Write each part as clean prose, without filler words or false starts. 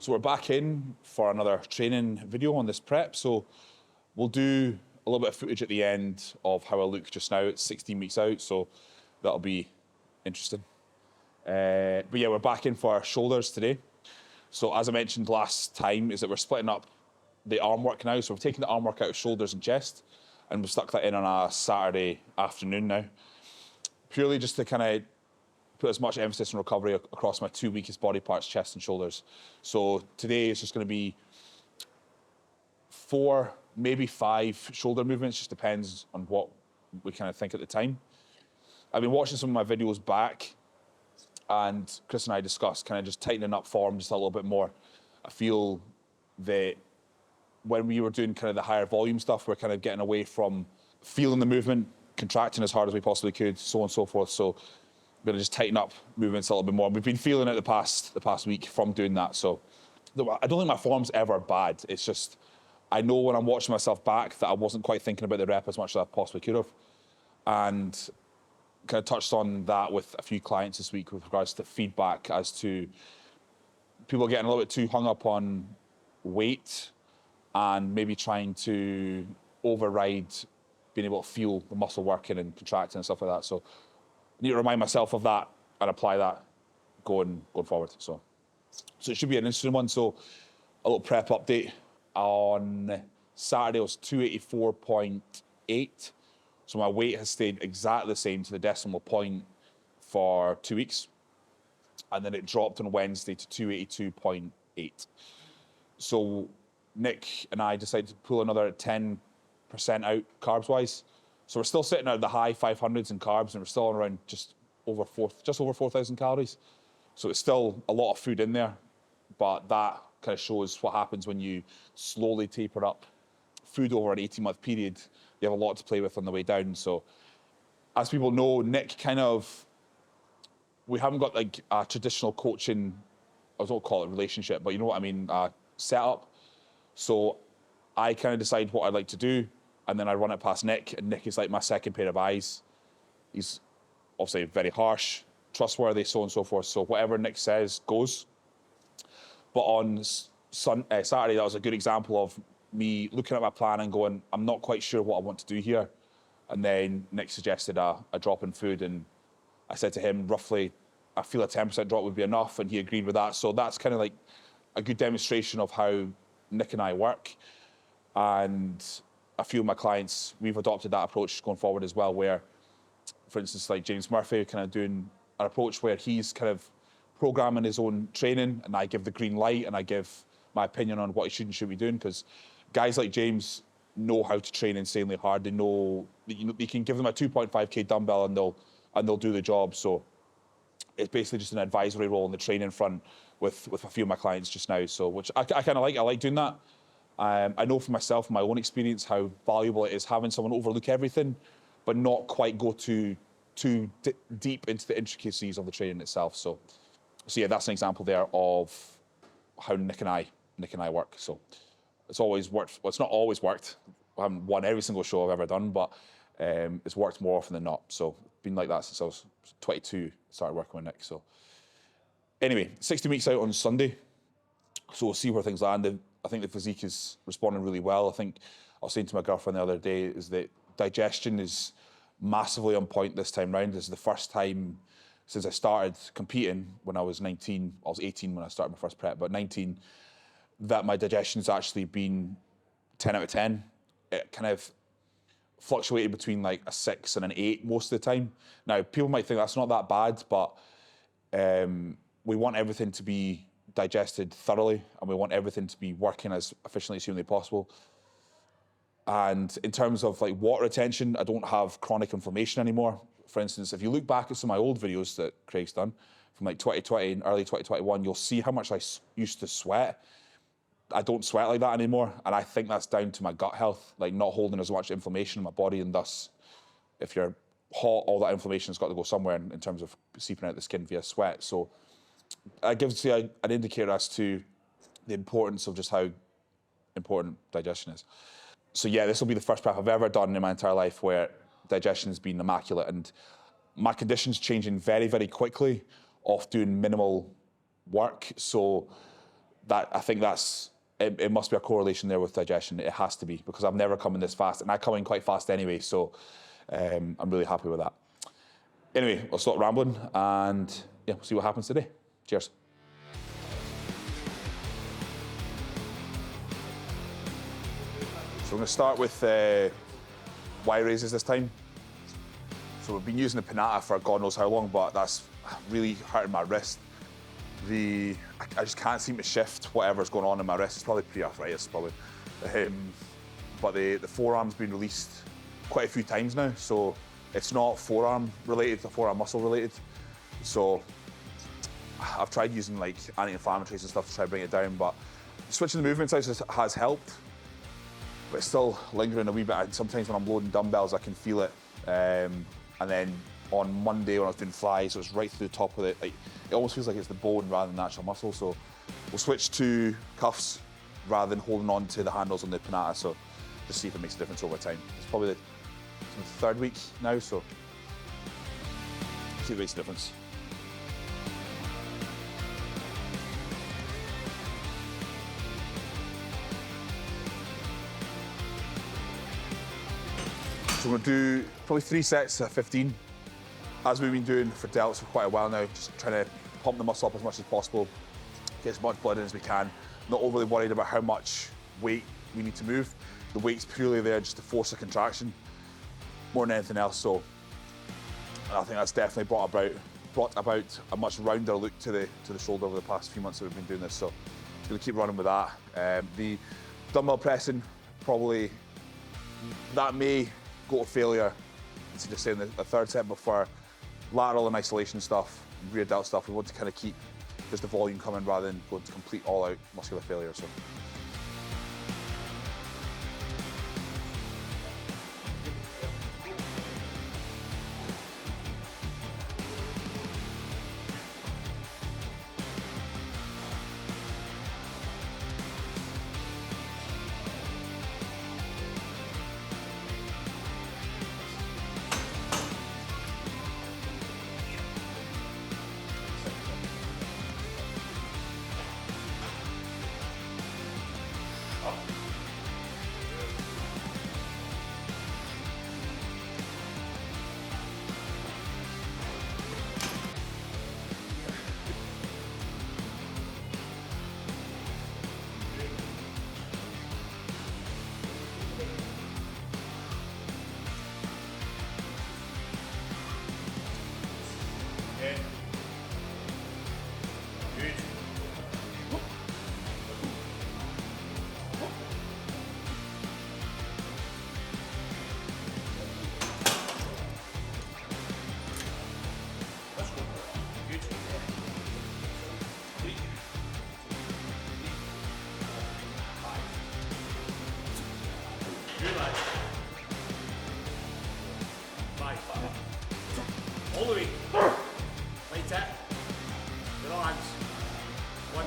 So we're back in for another training video on this prep. So we'll do a little bit of footage at the end of how I look just now. It's 16 weeks out, so that'll be interesting. But yeah, we're back in for our shoulders today. So as I mentioned last time, is that we're splitting up the arm work now. So we're taking the arm work out of shoulders and chest, and we've stuck that in on a Saturday afternoon now. Purely just to kind of put as much emphasis on recovery across my two weakest body parts, chest and shoulders. So today is just going to be 4, maybe 5 shoulder movements, just depends on what we kind of think at the time. I've been watching some of my videos back, and Chris and I discussed kind of just tightening up form just a little bit more. I feel that when we were doing kind of the higher volume stuff, we're kind of getting away from feeling the movement, contracting as hard as we possibly could, so on and so forth. So we're going to just tighten up movements a little bit more. We've been feeling it the past week from doing that. So I don't think my form's ever bad. It's just, I know when I'm watching myself back that I wasn't quite thinking about the rep as much as I possibly could have. And kind of touched on that with a few clients this week with regards to feedback as to people getting a little bit too hung up on weight and maybe trying to override being able to feel the muscle working and contracting and stuff like that. So I need to remind myself of that and apply that going forward. So it should be an interesting one. So a little prep update. On Saturday, I was 284.8. So my weight has stayed exactly the same to the decimal point for 2 weeks. And then it dropped on Wednesday to 282.8. So Nick and I decided to pull another 10% out carbs-wise. So we're still sitting at the high 500s in carbs, and we're still around just over 4,000 calories. So it's still a lot of food in there, but that kind of shows what happens when you slowly taper up food over an 18-month period. You have a lot to play with on the way down. So as people know, Nick we haven't got like a traditional coaching, I don't call it relationship, but you know what I mean, setup. So I kind of decide what I'd like to do, and then I run it past Nick, and Nick is like my second pair of eyes. He's obviously very harsh, trustworthy, so on and so forth. So whatever Nick says goes. But on Saturday, that was a good example of me looking at my plan and going, I'm not quite sure what I want to do here. And then Nick suggested a drop in food, and I said to him, roughly, I feel a 10% drop would be enough, and he agreed with that. So that's kind of like a good demonstration of how Nick and I work. And a few of my clients, we've adopted that approach going forward as well, where, for instance, like James Murphy, kind of doing an approach where he's kind of programming his own training, and I give the green light, and I give my opinion on what he should and shouldn't be doing, because guys like James know how to train insanely hard. They know, you can give them a 2.5k dumbbell and they'll do the job. So it's basically just an advisory role in the training front with a few of my clients just now. So which I kind of like. I like doing that. I know for myself, from my own experience, how valuable it is having someone overlook everything, but not quite go too deep into the intricacies of the training itself. So yeah, that's an example there of how Nick and I work. So it's always worked. Well, it's not always worked. I haven't won every single show I've ever done, but it's worked more often than not. So been like that since I was 22, started working with Nick. So anyway, 16 weeks out on Sunday. So we'll see where things land. I think the physique is responding really well. I think I was saying to my girlfriend the other day is that digestion is massively on point this time round. This is the first time since I started competing when I was 19. I was 18 when I started my first prep, but 19, that my digestion's actually been 10 out of 10. It kind of fluctuated between like a 6 and an 8 most of the time. Now, people might think that's not that bad, but we want everything to be digested thoroughly, and we want everything to be working as efficiently as humanly possible. And in terms of like water retention, I don't have chronic inflammation anymore. For instance, if you look back at some of my old videos that Craig's done from like 2020 and early 2021, you'll see how much I used to sweat. I don't sweat like that anymore, and I think that's down to my gut health, like not holding as much inflammation in my body, and thus, if you're hot, all that inflammation's got to go somewhere in terms of seeping out the skin via sweat. So it gives you an indicator as to the importance of just how important digestion is. So yeah, this will be the first prep I've ever done in my entire life where digestion's been immaculate, and my condition's changing very, very quickly off doing minimal work. So I think it must be a correlation there with digestion. It has to be, because I've never come in this fast, and I come in quite fast anyway, so I'm really happy with that. Anyway, I'll stop rambling, and yeah, we'll see what happens today. Cheers. So we're going to start with Y raises this time. So we've been using the Pinata for God knows how long, but that's really hurting my wrist. I just can't seem to shift whatever's going on in my wrist. It's probably pre-arthritis, probably. But the forearm's been released quite a few times now, so it's not forearm related, it's forearm muscle related. So I've tried using like anti-inflammatories and stuff to try to bring it down, but switching the movements out has helped, but it's still lingering a wee bit. And sometimes when I'm loading dumbbells, I can feel it. And then on Monday when I was doing flies, it was right through the top of it. Like, it almost feels like it's the bone rather than the actual muscle. So we'll switch to cuffs rather than holding on to the handles on the Pinata. So just see if it makes a difference over time. It's probably the third week now, so see if it makes a difference. So we're going to do probably 3 sets at 15, as we've been doing for delts for quite a while now, just trying to pump the muscle up as much as possible, get as much blood in as we can, not overly worried about how much weight we need to move. The weight's purely there just to force a contraction more than anything else. So I think that's definitely brought about a much rounder look to the shoulder over the past few months that we've been doing this. So just going to keep running with that. The dumbbell pressing, probably that may go to failure. It's just saying the third set, but for lateral and isolation stuff, rear delt stuff, we want to kind of keep just the volume coming rather than going to complete all-out muscular failure. So. All the way. Light tap. With all hands. 1,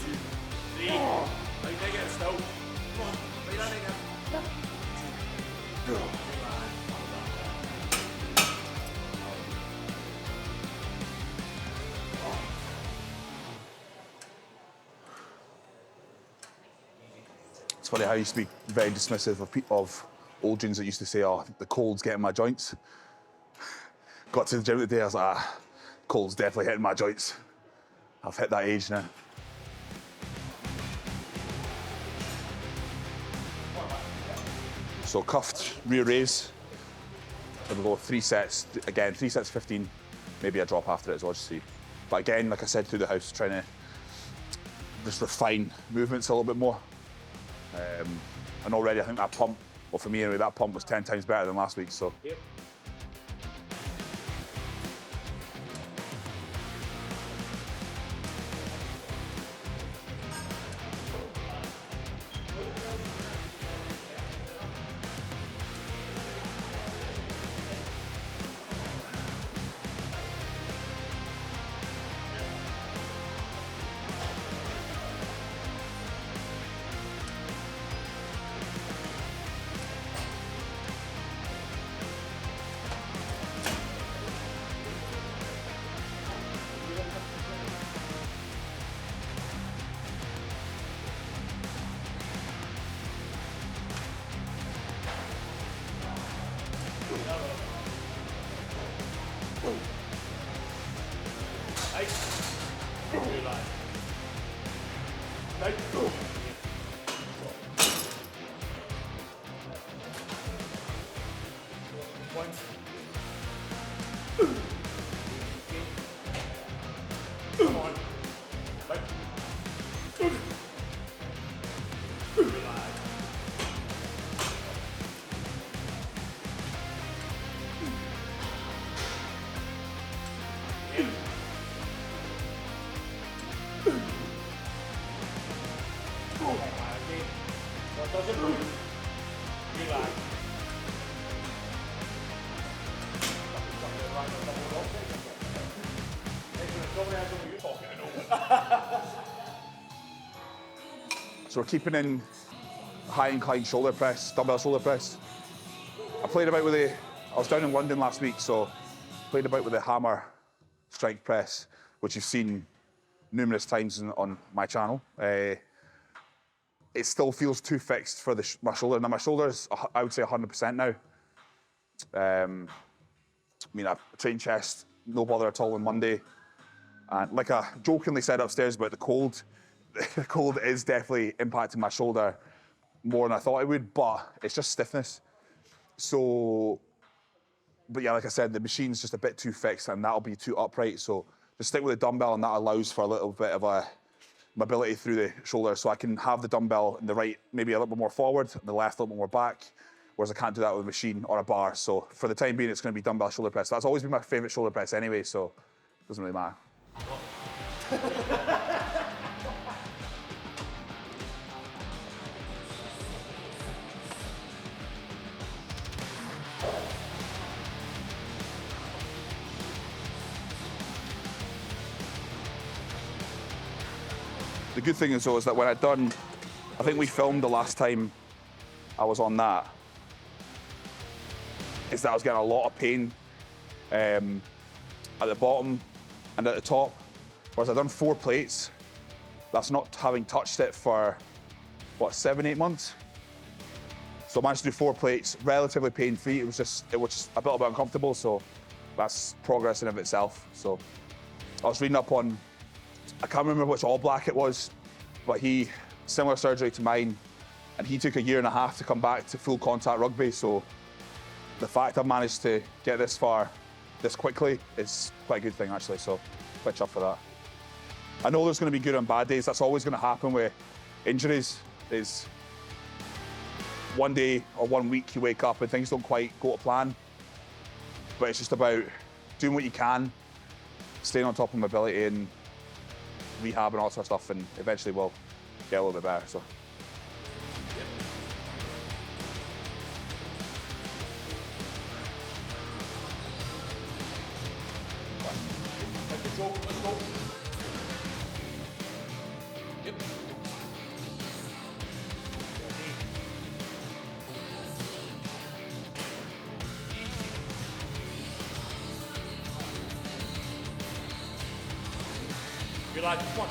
2, 3. Light leg it still. Come on. Light that leg in. 2, 3. It's funny how I used to be very dismissive of old gyms that used to say, oh, the cold's getting my joints. Got to the gym today, I was like, cold's definitely hitting my joints. I've hit that age now. So cuffed rear raise. And we'll go 3 sets. Again, 3 sets 15. Maybe a drop after it as well, just see. But again, like I said, through the house, trying to just refine movements a little bit more. And already I think that pump, well for me anyway, that pump was 10 times better than last week, so. Yep. Okay. What doesn't move, relax. So we're keeping in high incline shoulder press, dumbbell shoulder press. I played about with I was down in London last week, so played about with the hammer strength press, which you've seen numerous times on my channel. It still feels too fixed for my shoulder. Now my shoulder's, I would say 100% now. I mean, I've trained chest, no bother at all on Monday. And like I jokingly said upstairs about the cold, the cold is definitely impacting my shoulder more than I thought it would, but it's just stiffness. So, but yeah, like I said, the machine's just a bit too fixed and that'll be too upright. So just stick with the dumbbell and that allows for a little bit of a mobility through the shoulder. So I can have the dumbbell in the right, maybe a little bit more forward, the left a little bit more back, whereas I can't do that with a machine or a bar. So for the time being, it's gonna be dumbbell shoulder press. That's always been my favorite shoulder press anyway, so it doesn't really matter. The good thing is though is that when I think we filmed the last time I was on that, is that I was getting a lot of pain at the bottom and at the top. Whereas I've done 4 plates, that's not having touched it for, what, 7-8 months? So I managed to do 4 plates, relatively pain-free. It was just a little bit uncomfortable, so that's progress in of itself. So I was reading up on, I can't remember which All Black it was, but similar surgery to mine, and he took 1.5 years to come back to full contact rugby. So the fact I've managed to get this far this quickly is quite a good thing actually, so quite chuffed for that. I know there's gonna be good and bad days. That's always gonna happen with injuries, is one day or 1 week you wake up and things don't quite go to plan. But it's just about doing what you can, staying on top of mobility and rehab and all that sort of stuff, and eventually we'll get a little bit better. So. Let's go. Yep. Good lad, come on.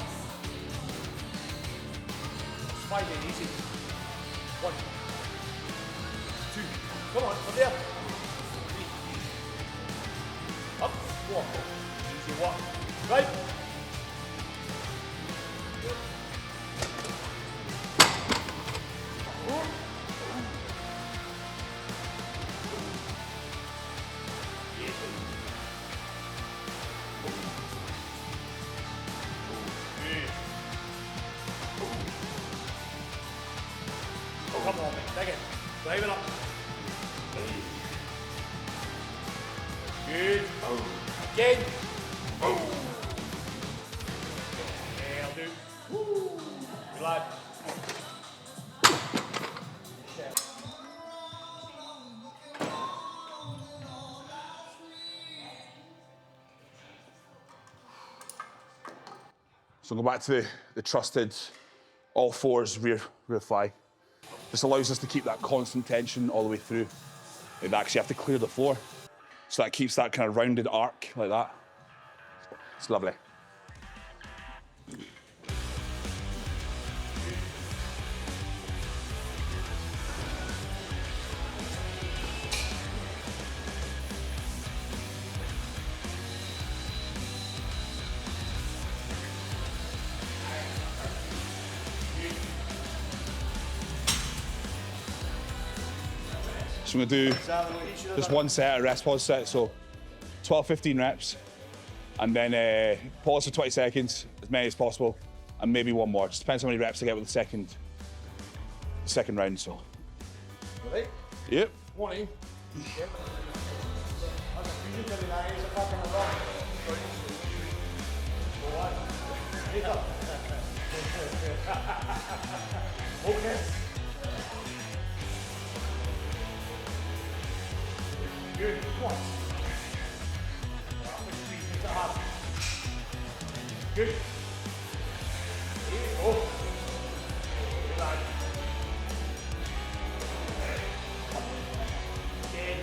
It's 5 8, easy. 1, 2, come on, up there. 3. Up, walk. Easy walk. Right. Come on, mate. Take it. Drive it up. Good. Again. Yeah, I'll do. Good lad. So go back to the trusted all fours rear fly. This allows us to keep that constant tension all the way through. And actually have to clear the floor. So that keeps that kind of rounded arc like that. It's lovely. So I'm gonna do just one set, a rest pause set, so 12, 15 reps, and then pause for 20 seconds, as many as possible, and maybe one more. Just depends how many reps I get with the second round, so. Ready? Yep. 20. Yep. Okay. Good. Come on. Good. Here, go. Good lad. Again.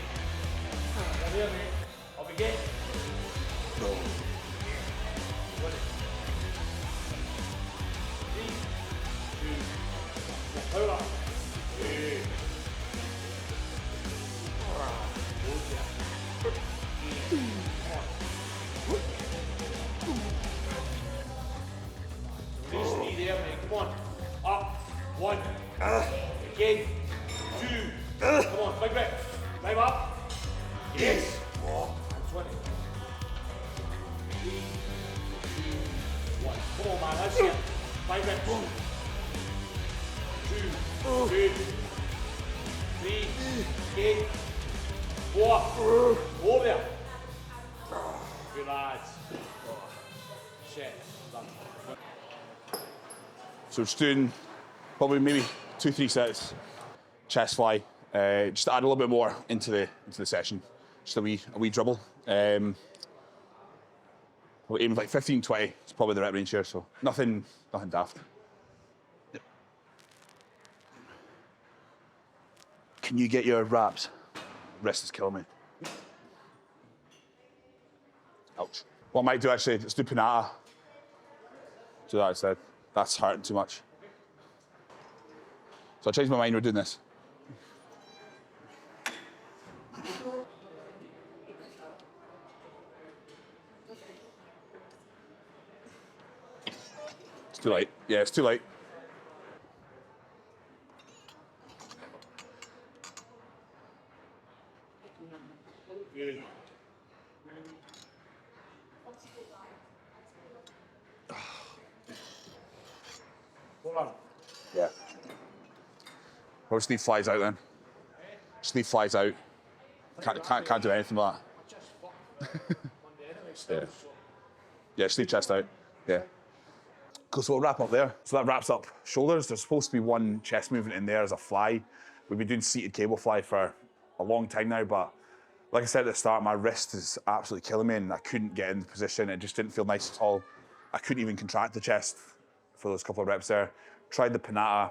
Down here, mate. Up again. Go. Good. 3, 2, hold up. Good. Release knee there, mate. Come on. Up. 1. Again. 2. Come on, big rep. Climb up. Yes. 20. 3, 2, 1. Come on, man. That's it. 5 reps. 2. Good. 3. Again. 4. Over there. Good lads. Shit. Done. So just doing probably maybe 2-3 sets, chest fly, just to add a little bit more into the session, just a wee dribble. We're aiming like 15-20. It's probably the rep range here, so nothing daft. Yep. Can you get your wraps? Wrist is killing me. Ouch. What I might do actually, let's do Pinata. Do that instead. That's hurting too much. So I changed my mind, we're doing this. It's too late. Yeah, it's too late. Good. Hold on. Yeah. We'll just leave flies out then. Just leave flies out. Can't do anything with that. Yeah. Yeah, just leave chest out. Yeah. Cool, so we'll wrap up there. So that wraps up shoulders. There's supposed to be one chest movement in there as a fly. We've been doing seated cable fly for a long time now, but like I said at the start, my wrist is absolutely killing me and I couldn't get in the position. It just didn't feel nice at all. I couldn't even contract the chest for those couple of reps there. Tried the Pinata,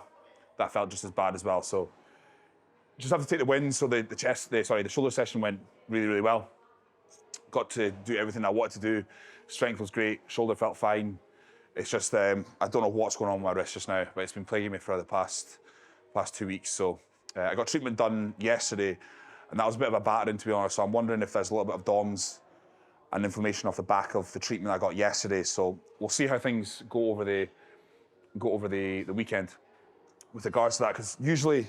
that felt just as bad as well. So just have to take the wins. So the shoulder session went really, really well. Got to do everything I wanted to do. Strength was great, shoulder felt fine. It's just, I don't know what's going on with my wrist just now, but it's been plaguing me for the past 2 weeks. So I got treatment done yesterday, and that was a bit of a battering, to be honest. So I'm wondering if there's a little bit of DOMS and inflammation off the back of the treatment I got yesterday. So we'll see how things go over the weekend with regards to that, because usually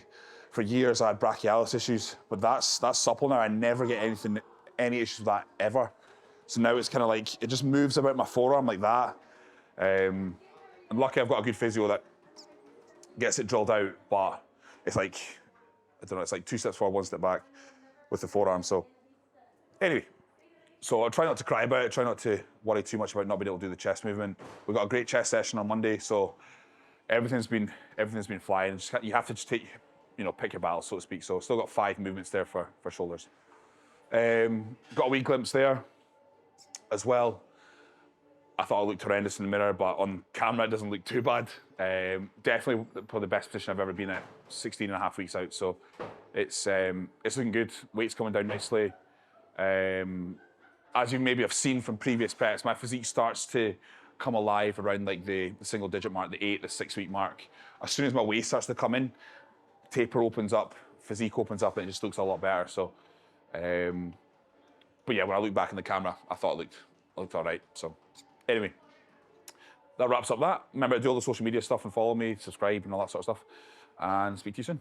for years I had brachialis issues, but that's supple now. I never get any issues with that ever. So now it's kind of like, it just moves about my forearm like that. I'm lucky I've got a good physio that gets it drilled out, but it's like, I don't know, it's like 2 steps forward, 1 step back with the forearm. So anyway, so I'll try not to cry about it, try not to worry too much about not being able to do the chest movement. We've got a great chest session on Monday, so everything's been flying. You have to just take, pick your battles, so to speak. So still got 5 movements there for shoulders. Got a wee glimpse there as well. I thought I looked horrendous in the mirror, but on camera it doesn't look too bad. Definitely probably the best position I've ever been at, 16 and a half weeks out. So it's looking good. Weight's coming down nicely. As you maybe have seen from previous preps, my physique starts to come alive around like the single digit mark, the 6 week mark. As soon as my weight starts to come in, taper opens up, physique opens up, and it just looks a lot better. So, but yeah, when I look back in the camera, I thought it looked all right. So anyway, that wraps up that. Remember to do all the social media stuff and follow me, subscribe and all that sort of stuff. And speak to you soon.